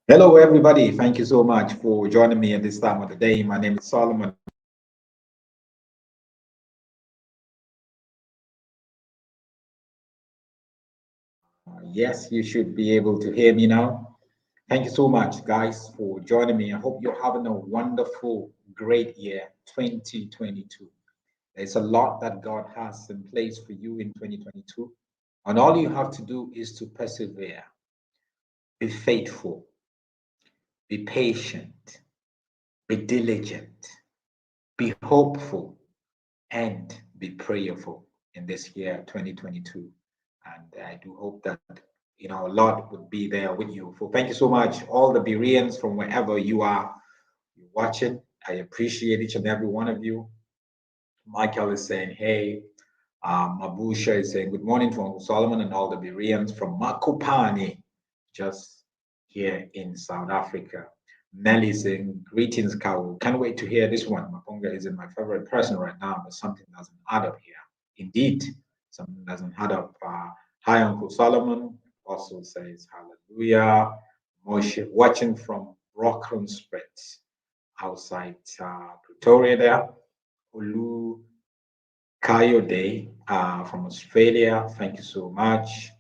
Hello, everybody. Thank you so much for joining me at this time of the day. My name is Solomon. Yes, you should be able to hear me now. Thank you so much, guys, for joining me. I hope you're having a wonderful, great year 2022. There's a lot that God has in place for you in 2022. And all you have to do is to persevere, be faithful, be patient, be diligent, be hopeful, and be prayerful in this year 2022. And I do hope that a lot would be there with you. So thank you so much, all the Bereans from wherever you are watching. I appreciate each and every one of you. Michael is saying, hey. Mabusha is saying, good morning to Uncle Solomon and all the Bereans from Makopane, just here in South Africa. Nelly saying, greetings, Kau. Can't wait to hear this one. Maponga isn't my favorite person right now, but something doesn't add up here. Indeed, something doesn't add up. Hi, Uncle Solomon. Also says, hallelujah. Moshe, watching from Rockroom Spreads outside Pretoria there. Olu Kayode from Australia, thank you so much.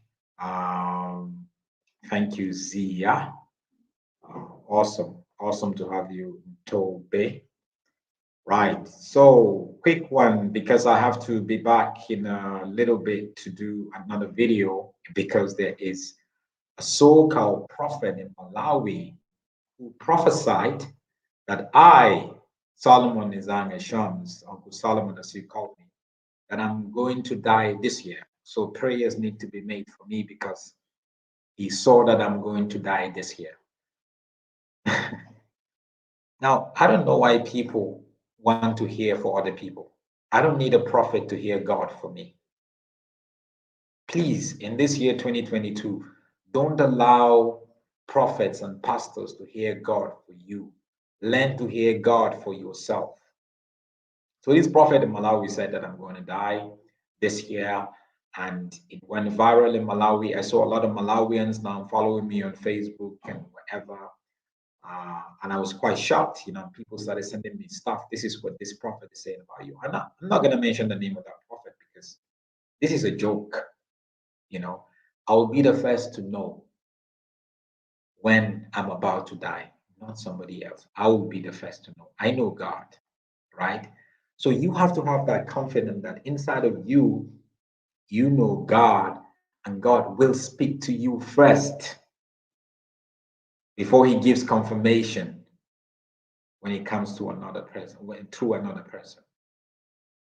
Thank you, Zia. Awesome to have you in Tobe. Right, so quick one because I have to be back in a little bit to do another video because there is a so-called prophet in Malawi who prophesied that I, Solomon Nizanga Shams, Uncle Solomon as you call me, that I'm going to die this year. So prayers need to be made for me because he saw that I'm going to die this year. Now, I don't know why people want to hear for other people. I don't need a prophet to hear God for me. Please, in this year 2022, don't allow prophets and pastors to hear God for you. Learn to hear God for yourself. So this prophet in Malawi said that I'm going to die this year, and it went viral in Malawi. I saw a lot of Malawians now following me on Facebook and whatever, and I was quite shocked. People started sending me stuff. This is what this prophet is saying about you. I'm not going to mention the name of that prophet because this is a joke. I will be the first to know when I'm about to die, not somebody else. I will be the first to know. I know God, right? So you have to have that confidence that inside of you, you know God, and God will speak to you first before he gives confirmation when it comes to another person, through another person.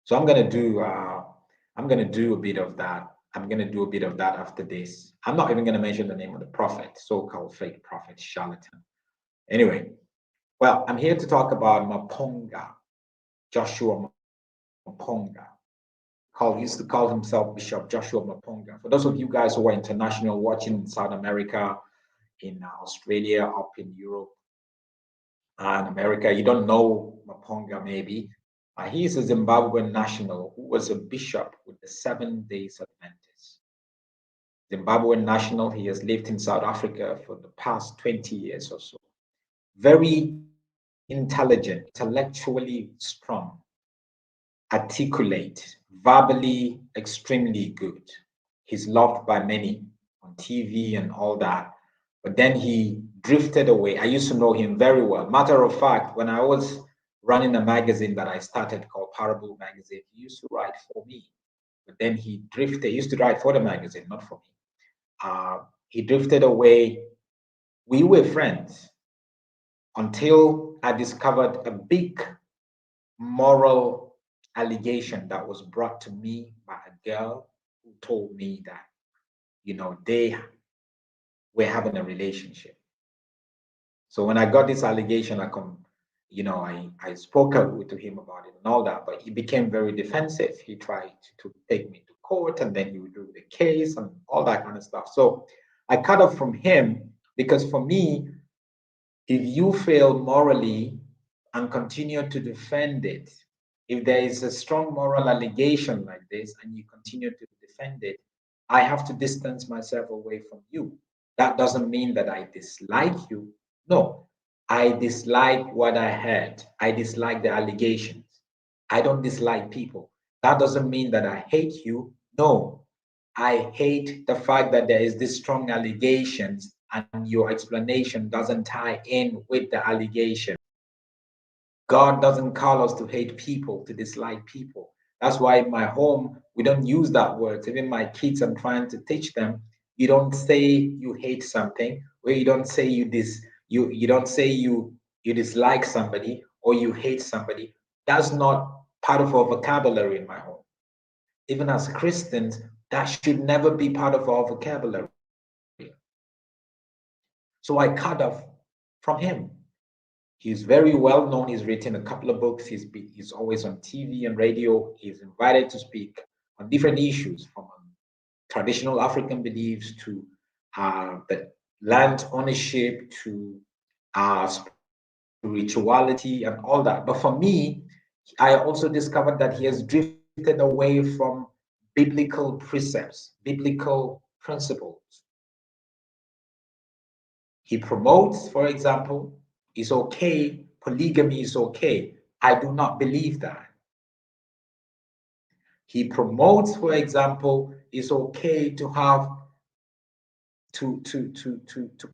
So I'm gonna do a bit of that. I'm gonna do a bit of that after this. I'm not even gonna mention the name of the prophet, so-called fake prophet, charlatan. Anyway, well, I'm here to talk about Maponga, Joshua Maponga. He used to call himself Bishop Joshua Maponga. For those of you guys who are international, watching in South America, in Australia, up in Europe and America, you don't know Maponga maybe. He is a Zimbabwean national who was a bishop with the Seventh Day Adventists. Zimbabwean national, he has lived in South Africa for the past 20 years or so. Very intelligent, intellectually strong, articulate, verbally extremely good. He's loved by many on TV and all that. But then he drifted away. I used to know him very well. Matter of fact, when I was running a magazine that I started called Parable Magazine, he used to write for me. But then he drifted. He used to write for the magazine, not for me. He drifted away. We were friends until I discovered a big moral allegation that was brought to me by a girl who told me that, they were having a relationship. So when I got this allegation, I spoke to him about it and all that, but he became very defensive. He tried to take me to court and then he would do the case and all that kind of stuff. So I cut off from him because for me, if you fail morally and continue to defend it, if there is a strong moral allegation like this and you continue to defend it, I have to distance myself away from you. That doesn't mean that I dislike you. No, I dislike what I heard. I dislike the allegations. I don't dislike people. That doesn't mean that I hate you. No, I hate the fact that there is this strong allegations and your explanation doesn't tie in with the allegation. God doesn't call us to hate people, to dislike people. That's why in my home, we don't use that word. Even my kids, I'm trying to teach them, you don't say you hate something, or you don't say you don't say you dislike somebody or you hate somebody. That's not part of our vocabulary in my home. Even as Christians, that should never be part of our vocabulary. So I cut off from him. He's very well known. He's written a couple of books. He's always on TV and radio. He's invited to speak on different issues, from traditional African beliefs to the land ownership to spirituality and all that. But for me, I also discovered that he has drifted away from biblical precepts, biblical principles. He promotes, for example, it's okay, polygamy is okay. I do not believe that. He promotes, for example, it's okay to have to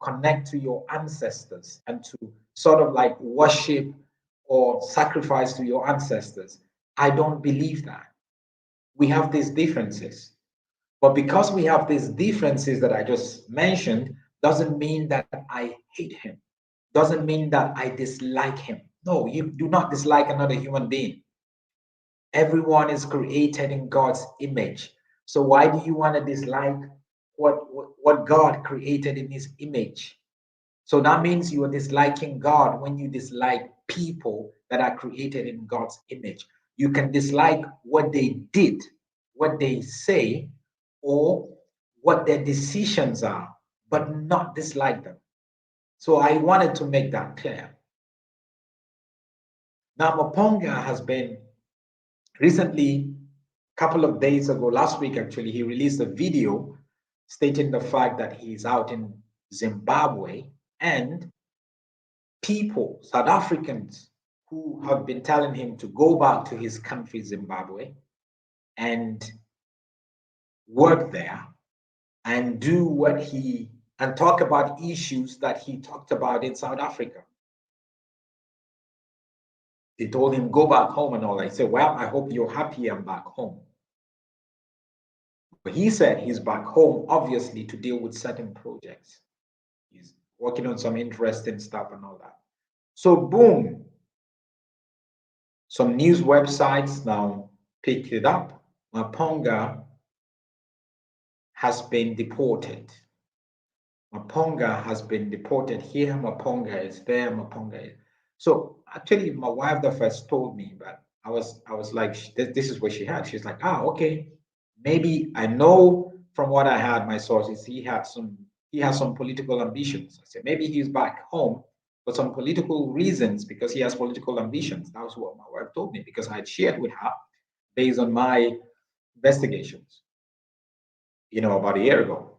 connect to your ancestors and to sort of like worship or sacrifice to your ancestors. I don't believe that. We have these differences. But because we have these differences that I just mentioned, doesn't mean that I hate him. Doesn't mean that I dislike him. No, you do not dislike another human being. Everyone is created in God's image. So why do you want to dislike what God created in his image? So that means you are disliking God when you dislike people that are created in God's image. You can dislike what they did, what they say, or what their decisions are, but not dislike them. So I wanted to make that clear. Now, Maponga has been recently, a couple of days ago, last week actually, he released a video stating the fact that he's out in Zimbabwe and people, South Africans, who have been telling him to go back to his country, Zimbabwe, and work there and do what he and talk about issues that he talked about in South Africa. They told him, go back home and all. I said, well, I hope you're happy I'm back home. But he said he's back home, obviously, to deal with certain projects. He's working on some interesting stuff and all that. So, boom, some news websites now picked it up. Maponga has been deported. Maponga has been deported here. Maponga is there. Maponga is. So actually, my wife the first told me, but I was like, this is what she had. She's like, okay, maybe I know from what I had, my sources, he has some political ambitions. I said maybe he's back home for some political reasons because he has political ambitions. That was what my wife told me because I had shared with her based on my investigations, about a year ago.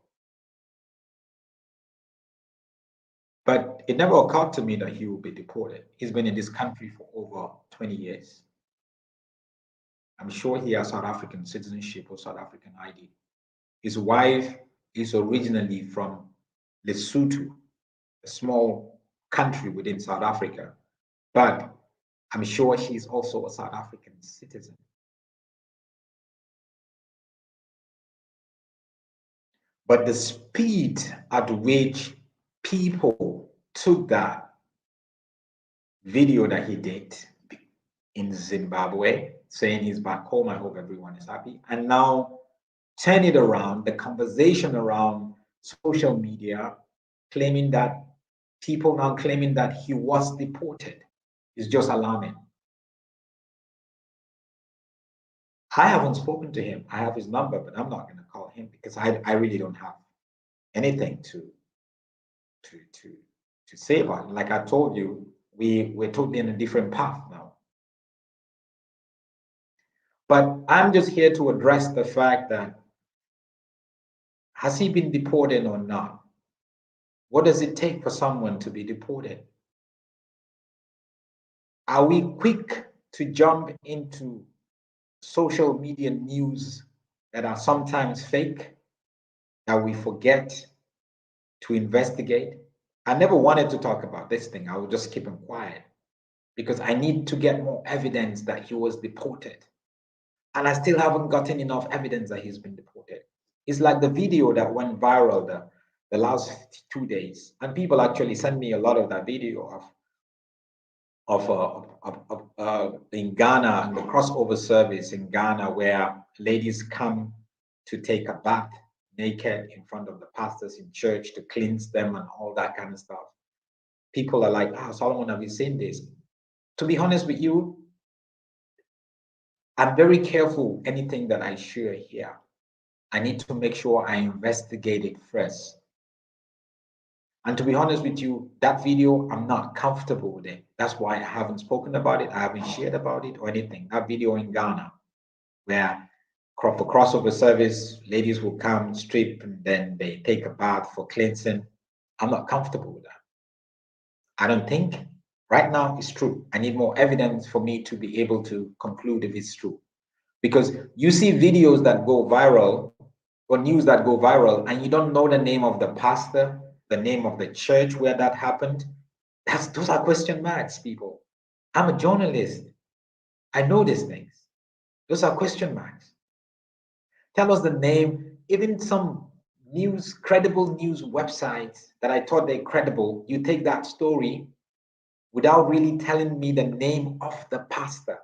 But it never occurred to me that he will be deported. He's been in this country for over 20 years. I'm sure he has South African citizenship or South African ID. His wife is originally from Lesotho, a small country within South Africa. But I'm sure he's also a South African citizen. But the speed at which people took that video that he did in Zimbabwe, saying he's back home, I hope everyone is happy, and now turn it around, the conversation around social media, claiming that people now claiming that he was deported is just alarming. I haven't spoken to him. I have his number, but I'm not going to call him because I really don't have anything to say about it. Like I told you, we're totally in a different path now. But I'm just here to address the fact that has he been deported or not? What does it take for someone to be deported? Are we quick to jump into social media news that are sometimes fake, that we forget to investigate? I never wanted to talk about this thing. I would just keep him quiet because I need to get more evidence that he was deported. And I still haven't gotten enough evidence that he's been deported. It's like the video that went viral the last 2 days. And people actually sent me a lot of that video in Ghana, and the crossover service in Ghana, where ladies come to take a bath naked in front of the pastors in church to cleanse them and all that kind of stuff. People are like, Solomon, have you seen this? To be honest with you, I'm very careful anything that I share here. I need to make sure I investigate it first. And to be honest with you, that video, I'm not comfortable with it. That's why I haven't spoken about it. I haven't shared about it or anything. That video in Ghana, where for crossover service, ladies will come, strip, and then they take a bath for cleansing. I'm not comfortable with that. I don't think right now it's true. I need more evidence for me to be able to conclude if it's true. Because you see videos that go viral or news that go viral and you don't know the name of the pastor, the name of the church where that happened. Those are question marks, people. I'm a journalist. I know these things. Those are question marks. Tell us the name, even some credible news websites that I thought they're credible. You take that story without really telling me the name of the pastor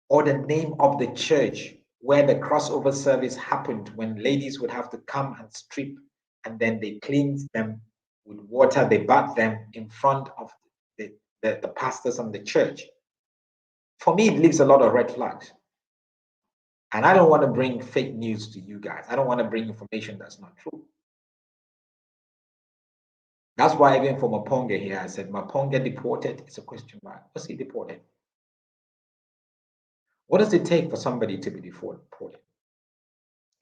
or the name of the church where the crossover service happened, when ladies would have to come and strip and then they cleanse them with water, they bath them in front of the pastors and the church. For me, it leaves a lot of red flags. And I don't want to bring fake news to you guys. I don't want to bring information that's not true. That's why even for Maponga here, I said, Maponga deported? It's a question mark. Was he deported? What does it take for somebody to be deported?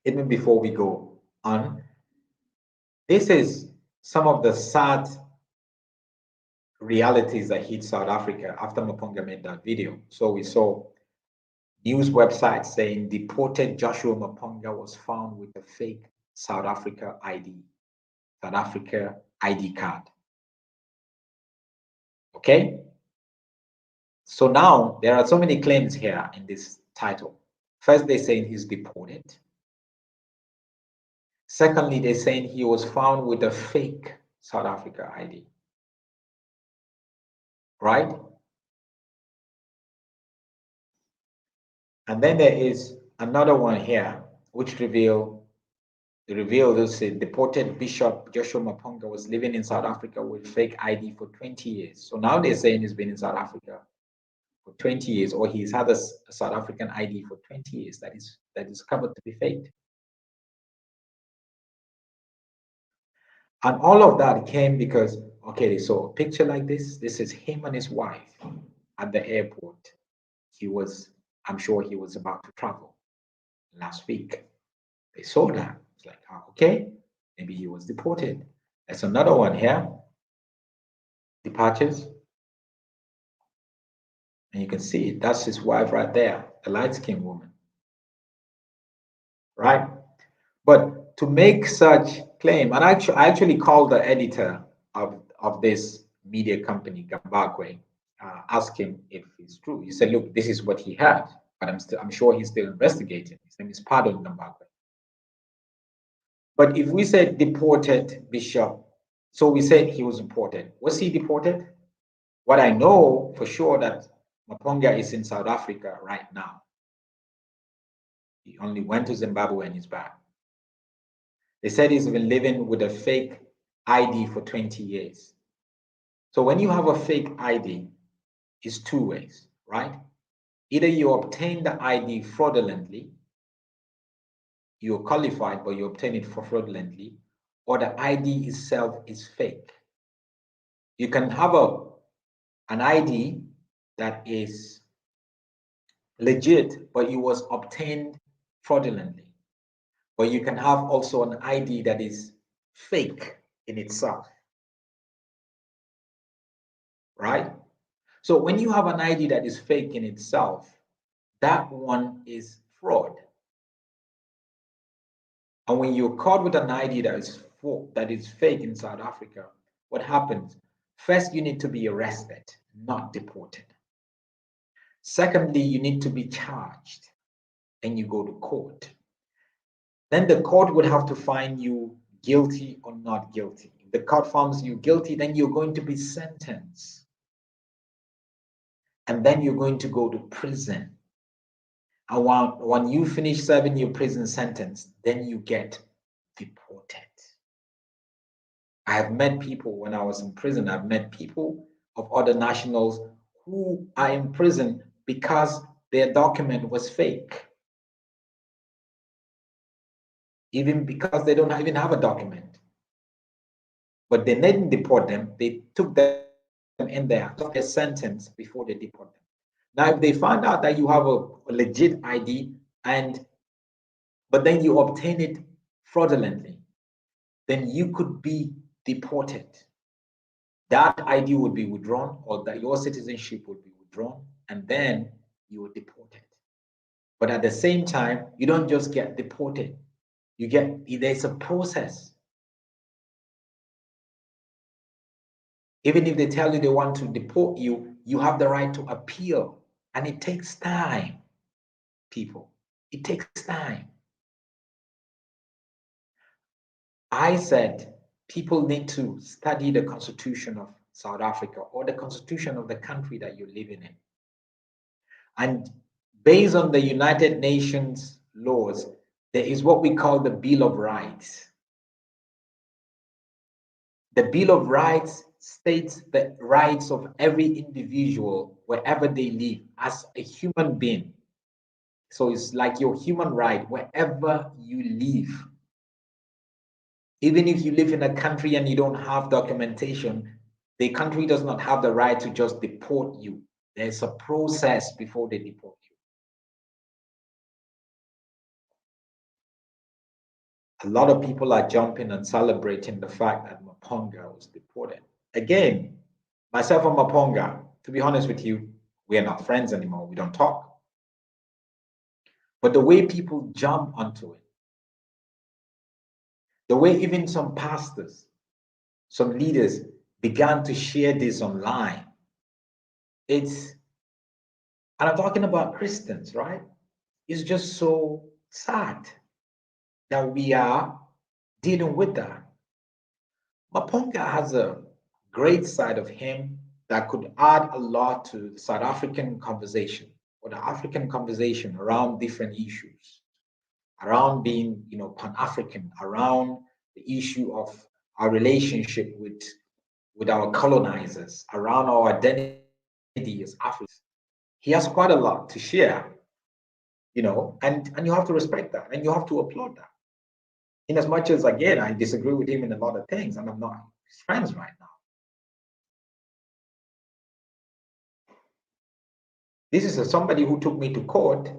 Even before we go on, this is some of the sad realities that hit South Africa after Maponga made that video. So we saw news websites saying deported Joshua Maponga was found with a fake South Africa ID card. Okay? So now there are so many claims here in this title. First, they're saying he's deported. Secondly, they're saying he was found with a fake South Africa ID. Right? And then there is another one here, which revealed this deported Bishop Joshua Maponga was living in South Africa with fake ID for 20 years. So now they're saying he's been in South Africa for 20 years, or he's had a South African ID for 20 years that is covered to be faked. And all of that came because, okay, they saw a picture like this. This is him and his wife at the airport. I'm sure he was about to travel last week. They saw that. It's like, okay, maybe he was deported. There's another one here. Departures. And you can see it. That's his wife right there, the light-skinned woman. Right? But to make such claim, and I actually called the editor of this media company, Zimbabwe, asked him if it's true. He said, look, this is what he had, but I'm sure he's still investigating. His name is Pardon Zimbabwe. But if we said deported Bishop, so we said he was deported. Was he deported? What I know for sure that Maponga is in South Africa right now. He only went to Zimbabwe and he's back. They said he's been living with a fake ID for 20 years. So when you have a fake ID, it's two ways, right? Either you obtain the ID fraudulently, you're qualified, but you obtain it for fraudulently, or the ID itself is fake. You can have an ID that is legit, but it was obtained fraudulently. But you can have also an ID that is fake, in itself, right? So when you have an ID that is fake in itself, that one is fraud. And when you're caught with an ID that is fake in South Africa, what happens? First, you need to be arrested, not deported. Secondly, you need to be charged and you go to court. Then the court would have to find you guilty or not guilty. If the court finds you guilty, then you're going to be sentenced. And then you're going to go to prison. And when you finish serving your prison sentence, then you get deported. I have met people when I was in prison, I've met people of other nationals who are in prison because their document was fake. Even because they don't even have a document. But they didn't deport them, they took them in there, took their sentence before they deport them. Now, if they find out that you have a legit ID but then you obtain it fraudulently, then you could be deported. That ID would be withdrawn, or that your citizenship would be withdrawn, and then you are deported. But at the same time, you don't just get deported. There's a process. Even if they tell you they want to deport you, you have the right to appeal. And it takes time, people. It takes time. I said people need to study the Constitution of South Africa or the Constitution of the country that you're living in. And based on the United Nations laws, there is what we call the Bill of Rights. The Bill of Rights states the rights of every individual wherever they live as a human being. So it's like your human right wherever you live. Even if you live in a country and you don't have documentation, the country does not have the right to just deport you. There's a process before they deport you. A lot of people are jumping and celebrating the fact that Maponga was deported. Again, myself and Maponga, to be honest with you, we are not friends anymore. We don't talk. But the way people jump onto it, the way even some pastors, some leaders began to share this online, and I'm talking about Christians, right? It's just so sad that we are dealing with that. Maponga has a great side of him that could add a lot to the South African conversation or the African conversation around different issues, around being, Pan-African, around the issue of our relationship with our colonizers, around our identity as Africans. He has quite a lot to share, and you have to respect that and you have to applaud that. In as much as, again, I disagree with him in a lot of things and I'm not his friends right now. This is somebody who took me to court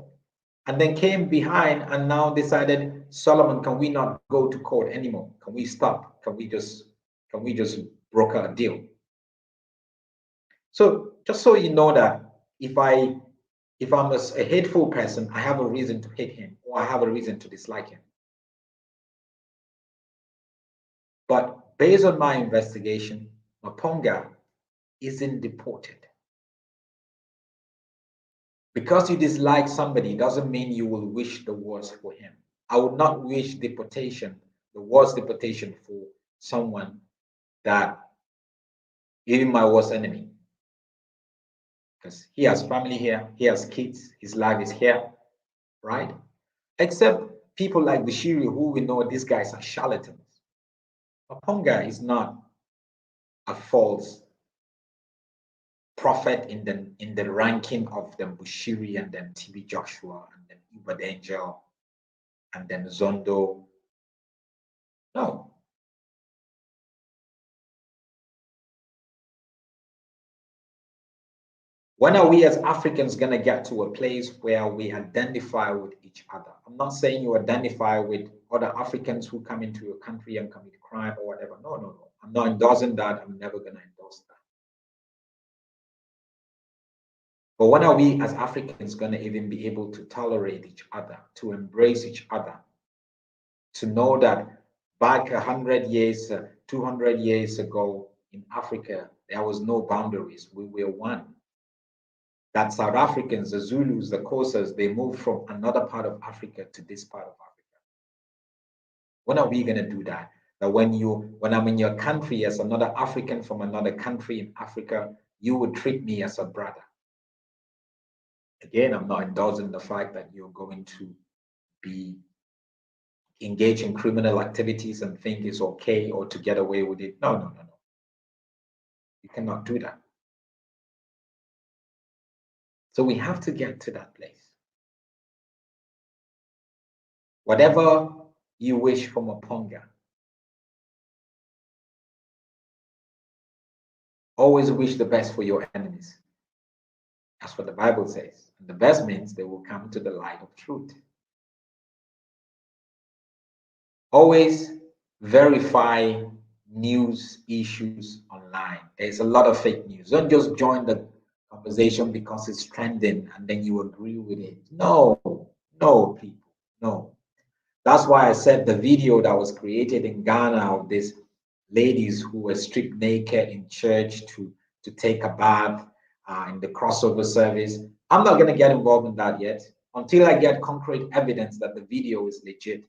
and then came behind and now decided, Solomon, can we not go to court anymore? Can we stop? Can we just broker a deal? So just so you know that if I'm a hateful person, I have a reason to hate him or I have a reason to dislike him. But based on my investigation, Maponga isn't deported. Because you dislike somebody doesn't mean you will wish the worst for him. I would not wish deportation, the worst deportation for someone that, even my worst enemy. Because he has family here, he has kids, his life is here, right? Except people like Bashiri, who we know these guys are charlatans. Maponga is not a false prophet in the ranking of the Bushiri and then TB Joshua and then Ibad Angel and then Zondo. No. When are we as Africans going to get to a place where we identify with each other? I'm not saying you identify with other Africans who come into your country and commit crime or whatever. No, no, no. I'm not endorsing that. I'm never going to endorse that. But when are we as Africans going to even be able to tolerate each other, to embrace each other, to know that back 100 years, 200 years ago in Africa, there was no boundaries. We were one. That South Africans, the Zulus, the Xhosas, they moved from another part of Africa to this part of Africa. When are we going to do that? That when I'm in your country as another African from another country in Africa, you would treat me as a brother. Again, I'm not endorsing the fact that you're going to be engaged in criminal activities and think it's okay or to get away with it. No, no, no, no. You cannot do that. So we have to get to that place. Whatever you wish from Maponga, always wish the best for your enemies. That's what the Bible says. And the best means they will come to the light of truth. Always verify news issues online. There's a lot of fake news. Don't just join the conversation because it's trending and then you agree with it. No, no, people, no. That's why I said the video that was created in Ghana of these ladies who were stripped naked in church to take a bath in the crossover service. I'm not going to get involved in that yet until I get concrete evidence that the video is legit.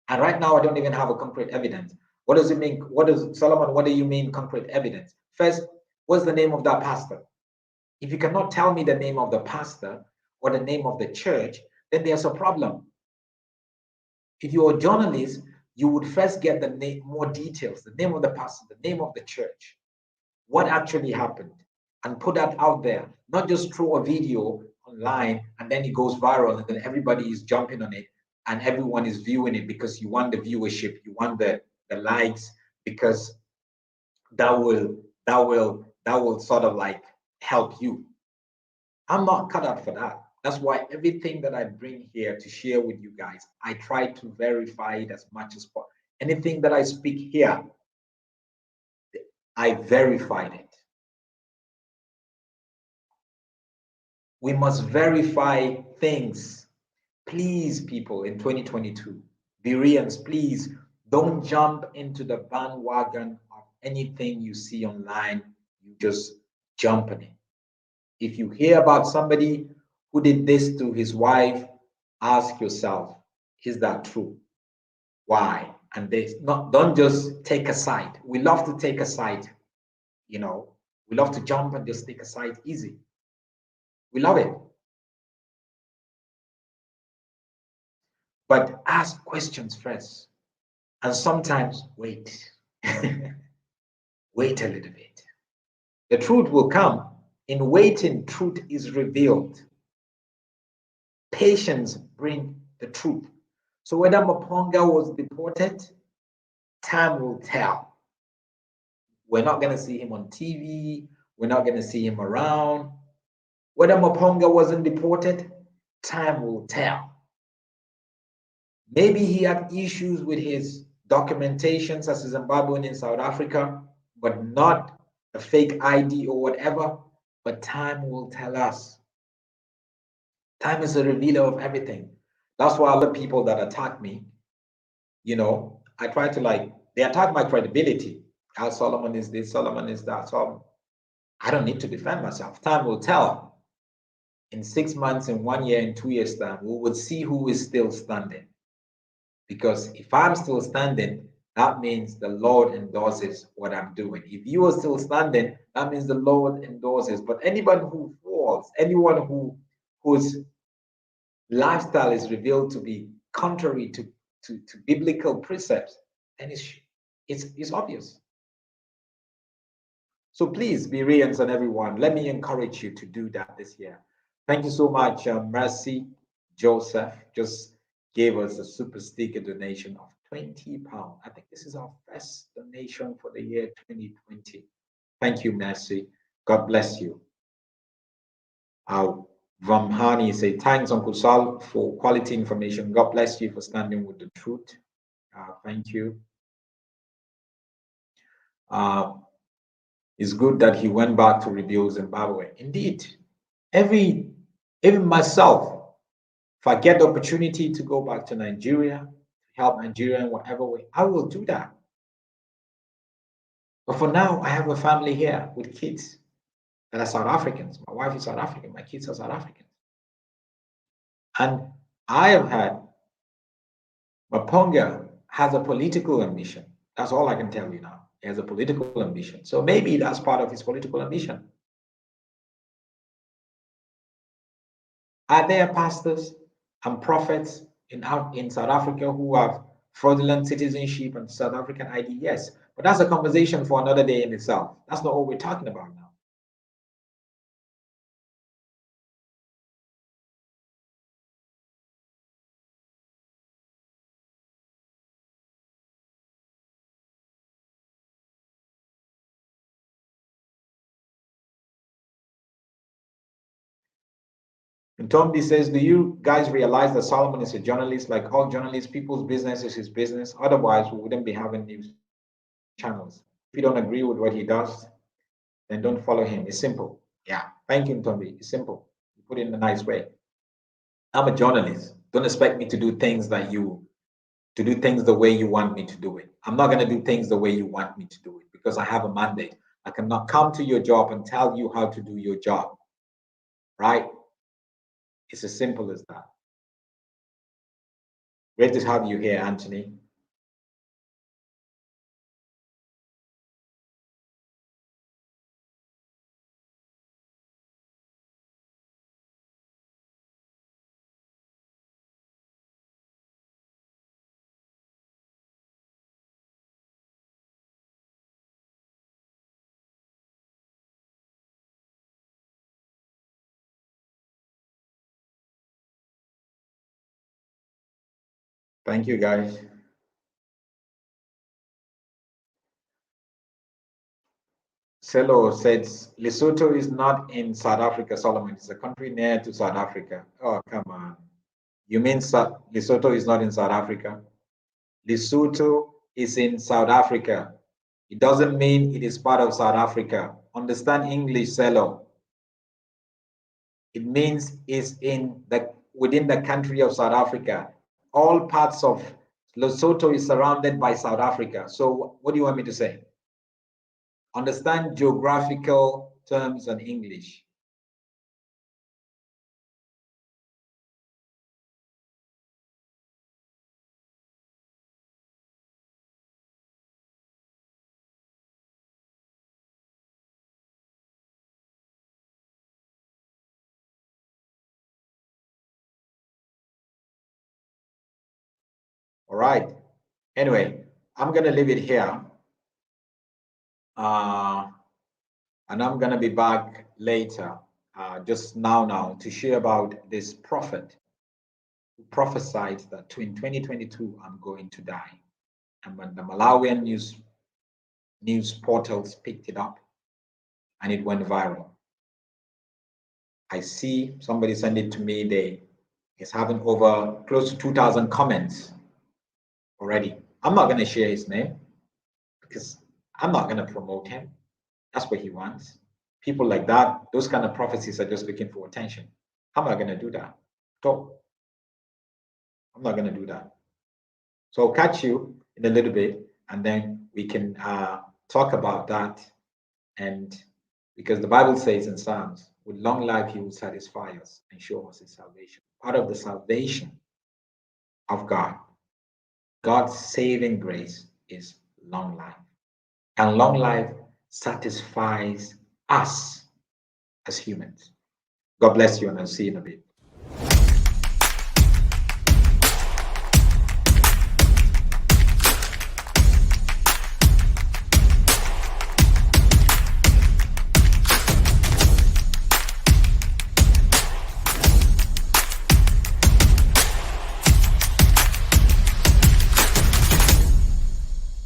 And right now, I don't even have a concrete evidence. What does it mean? Solomon, what do you mean concrete evidence? First, what's the name of that pastor? If you cannot tell me the name of the pastor or the name of the church, then there's a problem. If you're a journalist, you would first get the name, more details, the name of the pastor, the name of the church, what actually happened, and put that out there. Not just throw a video online and then it goes viral and then everybody is jumping on it and everyone is viewing it because you want the viewership, you want the likes, because that will sort of like help you. I'm not cut out for that. That's why everything that I bring here to share with you guys, I try to verify it as much as possible. Anything that I speak here, I verified it. We must verify things. Please, people, in 2022, Bereans, please don't jump into the bandwagon of anything you see online. You just jump on it. If you hear about somebody who did this to his wife, ask yourself, is that true? Why? And don't just take a side. We love to take a side, we love to jump and just take a side easy. We love it. But ask questions first. And sometimes wait. Wait a little bit. The truth will come. In waiting, truth is revealed. Patience brings the truth. So whether Maponga was deported, time will tell. We're not going to see him on TV. We're not going to see him around. Whether Maponga wasn't deported, time will tell. Maybe he had issues with his documentations as a Zimbabwean in South Africa, but not a fake ID or whatever. But time will tell us. Time is a revealer of everything. That's why other people that attack me, I try to they attack my credibility. Al Solomon is this, Solomon is that. So I don't need to defend myself. Time will tell. In 6 months, in 1 year, in 2 years' time, we will see who is still standing. Because if I'm still standing, that means the Lord endorses what I'm doing. If you are still standing, that means the Lord endorses. But anyone who falls, anyone whose lifestyle is revealed to be contrary to biblical precepts, then it's obvious. So please, Bereans and everyone, let me encourage you to do that this year. Thank you so much. Mercy Joseph just gave us a super sticker donation of £20. I think this is our first donation for the year 2020. Thank you, Mercy. God bless you. Uh, Vamhani say, thanks, Uncle Sal, for quality information. God bless you for standing with the truth. Thank you. It's good that he went back to rebuild Zimbabwe. Indeed, even myself, if I get the opportunity to go back to Nigeria, to help Nigeria in whatever way, I will do that. But for now, I have a family here with kids that are South Africans. My wife is South African. My kids are South Africans. And I have had Maponga has a political ambition. That's all I can tell you now. He has a political ambition. So maybe that's part of his political ambition. Are there pastors and prophets in South Africa who have fraudulent citizenship and South African ID? Yes. But that's a conversation for another day in itself. That's not what we're talking about now. And Tom B says, do you guys realize that Solomon is a journalist? Like all journalists, people's business is his business. Otherwise, we wouldn't be having news channels. If you don't agree with what he does, then don't follow him. It's simple. Yeah. Thank you, Tom B. It's simple. You put it in a nice way. I'm a journalist. Don't expect me to do things to do things the way you want me to do it. I'm not going to do things the way you want me to do it because I have a mandate. I cannot come to your job and tell you how to do your job. Right? It's as simple as that. Great to have you here, Anthony. Thank you, guys. Selo says Lesotho is not in South Africa, Solomon. It's a country near to South Africa. Oh, come on. You mean Lesotho is not in South Africa? Lesotho is in South Africa. It doesn't mean it is part of South Africa. Understand English, Selo. It means it's within the country of South Africa. All parts of Lesotho is surrounded by South Africa. So what do you want me to say? Understand geographical terms and English. All right. Anyway, I'm going to leave it here. And I'm going to be back later, just now, to share about this prophet who prophesied that in 2022, I'm going to die. And when the Malawian news portals picked it up and it went viral. I see somebody send it to me. He's having over close to 2,000 comments already. I'm not going to share his name because I'm not going to promote him. That's what he wants. People like that, those kind of prophecies are just looking for attention. I'm not going to do that. So I'm not going to do that. So I'll catch you in a little bit and then we can talk about that. And because the Bible says in Psalms, with long life, he will satisfy us and show us his salvation. Part of the salvation of God, God's saving grace is long life. And long life satisfies us as humans. God bless you, and I'll see you in a bit.